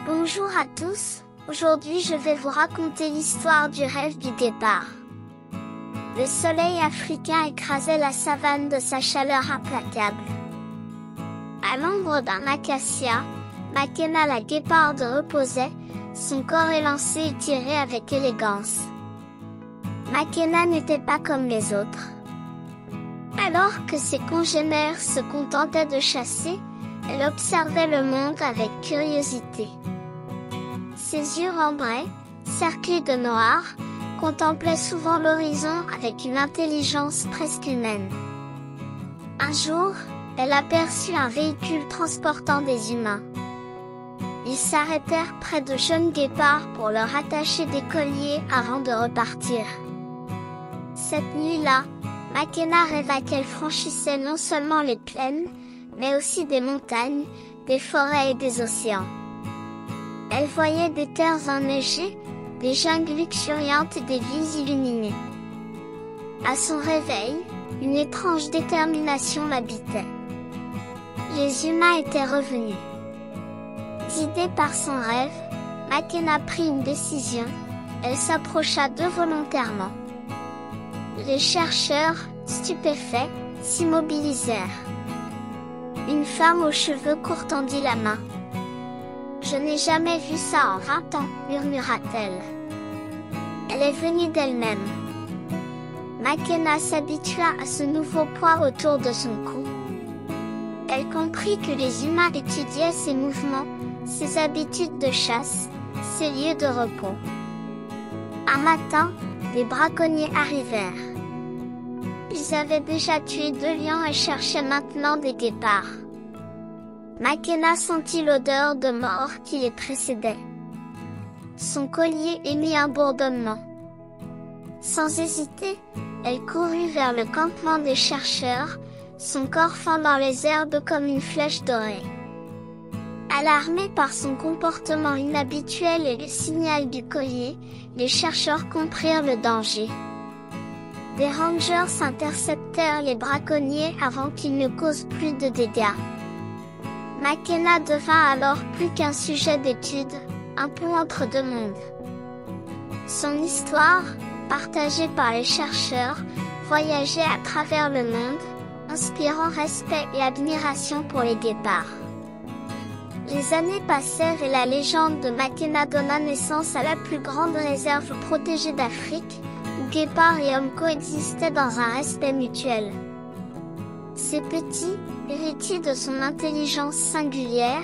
Bonjour à tous, aujourd'hui je vais vous raconter l'histoire du rêve du guépard. Le soleil africain écrasait la savane de sa chaleur implacable. À l'ombre d'un acacia, Makena la guéparde reposait, son corps élancé et tiré avec élégance. Makena n'était pas comme les autres. Alors que ses congénères se contentaient de chasser, elle observait le monde avec curiosité. Ses yeux ambrés, cerclés de noir, contemplaient souvent l'horizon avec une intelligence presque humaine. Un jour, elle aperçut un véhicule transportant des humains. Ils s'arrêtèrent près de jeunes guépards pour leur attacher des colliers avant de repartir. Cette nuit-là, Makena rêva qu'elle franchissait non seulement les plaines, mais aussi des montagnes, des forêts et des océans. Elle voyait des terres enneigées, des jungles luxuriantes et des villes illuminées. À son réveil, une étrange détermination l'habitait. Les humains étaient revenus. Guidée par son rêve, Makena prit une décision, elle s'approcha d'eux volontairement. Les chercheurs, stupéfaits, s'immobilisèrent. Une femme aux cheveux courts tendit la main. « Je n'ai jamais vu ça en 20 ans, murmura-t-elle. Elle est venue d'elle-même. Makena s'habitua à ce nouveau poids autour de son cou. Elle comprit que les humains étudiaient ses mouvements, ses habitudes de chasse, ses lieux de repos. Un matin, des braconniers arrivèrent. Ils avaient déjà tué 2 lions et cherchaient maintenant des guépards. Makena sentit l'odeur de mort qui les précédait. Son collier émit un bourdonnement. Sans hésiter, elle courut vers le campement des chercheurs, son corps fendant les herbes comme une flèche dorée. Alarmés par son comportement inhabituel et le signal du collier, les chercheurs comprirent le danger. Des rangers interceptèrent les braconniers avant qu'ils ne causent plus de dégâts. Makena devint alors plus qu'un sujet d'étude, un peu entre deux mondes. Son histoire, partagée par les chercheurs, voyageait à travers le monde, inspirant respect et admiration pour les guépards. Les années passèrent et la légende de Makena donna naissance à la plus grande réserve protégée d'Afrique, où guépards et hommes coexistaient dans un respect mutuel. Ces petits, héritiers de son intelligence singulière,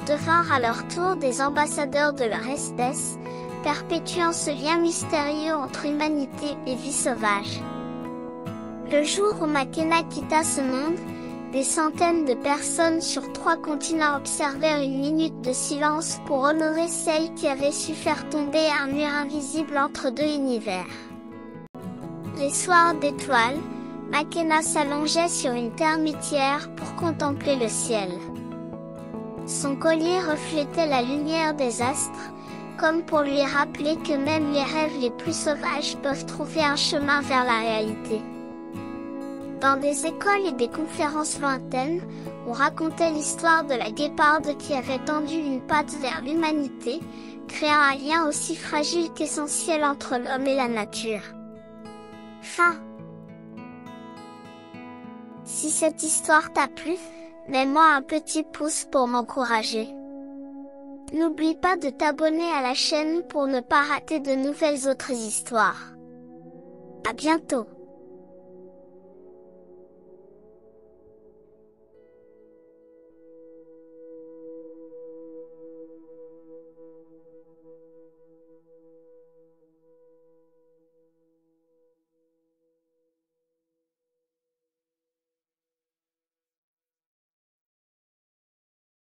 devinrent à leur tour des ambassadeurs de leur espèce, perpétuant ce lien mystérieux entre humanité et vie sauvage. Le jour où Makena quitta ce monde, des centaines de personnes sur 3 continents observèrent une minute de silence pour honorer celle qui avait su faire tomber un mur invisible entre 2 univers. Les soirs d'étoiles, Makena s'allongeait sur une termitière pour contempler le ciel. Son collier reflétait la lumière des astres, comme pour lui rappeler que même les rêves les plus sauvages peuvent trouver un chemin vers la réalité. Dans des écoles et des conférences lointaines, on racontait l'histoire de la guéparde qui avait tendu une patte vers l'humanité, créant un lien aussi fragile qu'essentiel entre l'homme et la nature. Fin. Si cette histoire t'a plu, mets-moi un petit pouce pour m'encourager. N'oublie pas de t'abonner à la chaîne pour ne pas rater de nouvelles autres histoires. À bientôt.